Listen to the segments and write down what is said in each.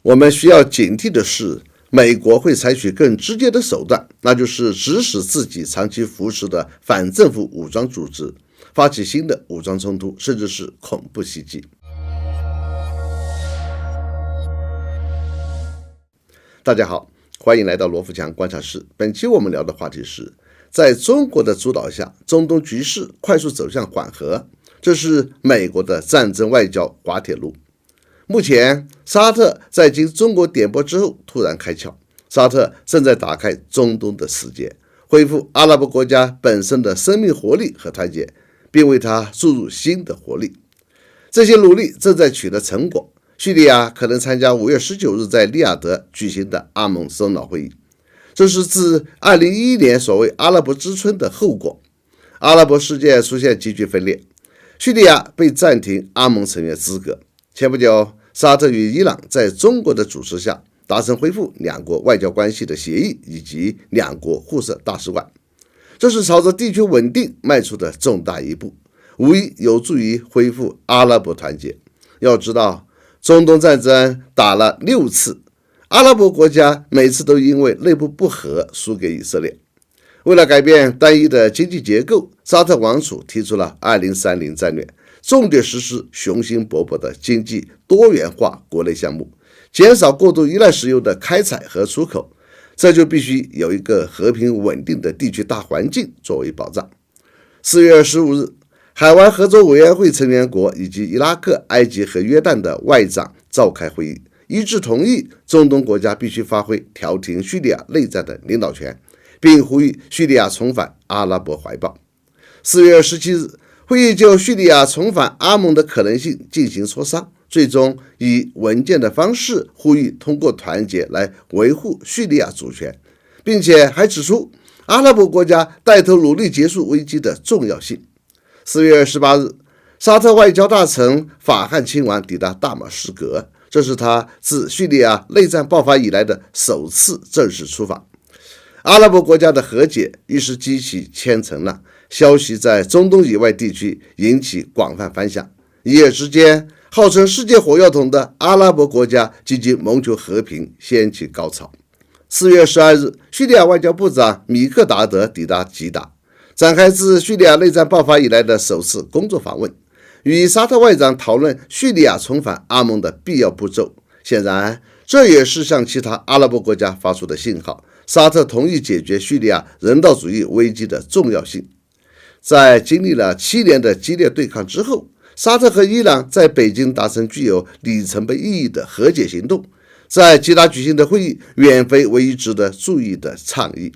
我们需要警惕的是，美国会采取更直接的手段，那就是指使自己长期扶持的反政府武装组织发起新的武装冲突，甚至是恐怖袭击。大家好，欢迎来到罗富强观察室。本期我们聊的话题是，在中国的主导下，中东局势快速走向缓和，这是美国的战争外交滑铁卢。目前，沙特在经中国点拨之后突然开窍，沙特正在打开中东的世界，恢复阿拉伯国家本身的生命活力和团结，并为它注入新的活力。这些努力正在取得成果。叙利亚可能参加5月19日在利雅得举行的阿盟首脑会议，这是自2011年所谓阿拉伯之春的后果。阿拉伯世界出现急剧分裂，叙利亚被暂停阿盟成员资格。前不久，沙特与伊朗在中国的主持下达成恢复两国外交关系的协议，以及两国互设大使馆，这是朝着地区稳定迈出的重大一步，无疑有助于恢复阿拉伯团结。要知道，中东战争打了6次，阿拉伯国家每次都因为内部不和输给以色列。为了改变单一的经济结构，沙特王储提出了2030战略，重点实施雄心勃勃的经济多元化国内项目，减少过度依赖石油的开采和出口，这就必须有一个和平稳定的地区大环境作为保障。4月15日，海湾合作委员会成员国以及伊拉克、埃及和约旦的外长召开会议，一致同意中东国家必须发挥调停叙利亚内战的领导权，并呼吁叙利亚重返阿拉伯怀抱。4月17日，会议就叙利亚重返阿盟的可能性进行磋商，最终以文件的方式呼吁通过团结来维护叙利亚主权，并且还指出阿拉伯国家带头努力结束危机的重要性。4月18日，沙特外交大臣法罕亲王抵达大马士革，这是他自叙利亚内战爆发以来的首次正式出访。阿拉伯国家的和解一时激起千层浪，消息在中东以外地区引起广泛反响。一夜之间，号称世界火药桶的阿拉伯国家积极谋求和平掀起高潮。4月12日，叙利亚外交部长米克达德抵达吉达，展开自叙利亚内战爆发以来的首次工作访问，与沙特外长讨论叙利亚重返阿盟的必要步骤。显然，这也是向其他阿拉伯国家发出的信号，沙特同意解决叙利亚人道主义危机的重要性。在经历了7年的激烈对抗之后，沙特和伊朗在北京达成具有里程碑意义的和解行动。在吉达举行的会议远非唯一值得注意的倡议。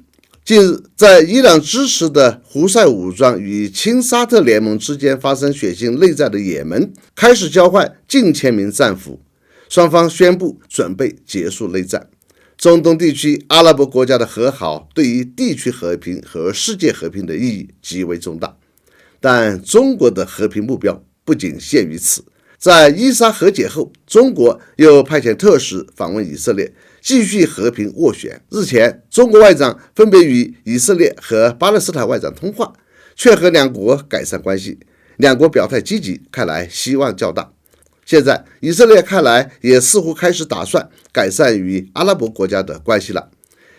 近日，在伊朗支持的胡塞武装与亲沙特联盟之间发生血腥内战的也门开始交换近千名战俘，双方宣布准备结束内战。中东地区阿拉伯国家的和好对于地区和平和世界和平的意义极为重大，但中国的和平目标不仅限于此。在伊沙和解后，中国又派遣特使访问以色列，继续和平斡旋。日前，中国外长分别与以色列和巴勒斯坦外长通话，劝和两国改善关系。两国表态积极，看来希望较大。现在，以色列看来也似乎开始打算改善与阿拉伯国家的关系了。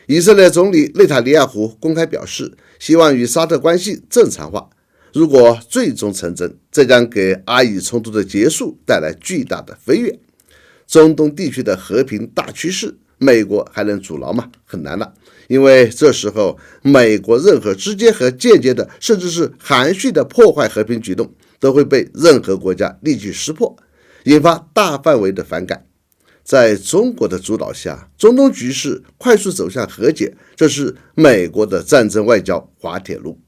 以色列总理内塔尼亚胡公开表示，希望与沙特关系正常化。如果最终成真，这将给阿以冲突的结束带来巨大的飞跃。中东地区的和平大趋势，美国还能阻挠吗？很难了，因为这时候美国任何直接和间接的，甚至是含蓄的破坏和平举动，都会被任何国家立即识破，引发大范围的反感。在中国的主导下，中东局势快速走向和解，这是美国的战争外交滑铁卢。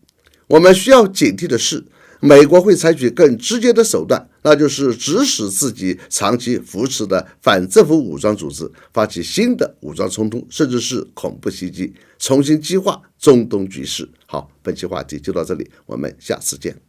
我们需要警惕的是，美国会采取更直接的手段，那就是指使自己长期扶持的反政府武装组织发起新的武装冲突，甚至是恐怖袭击，重新激化中东局势。好，本期话题就到这里，我们下次见。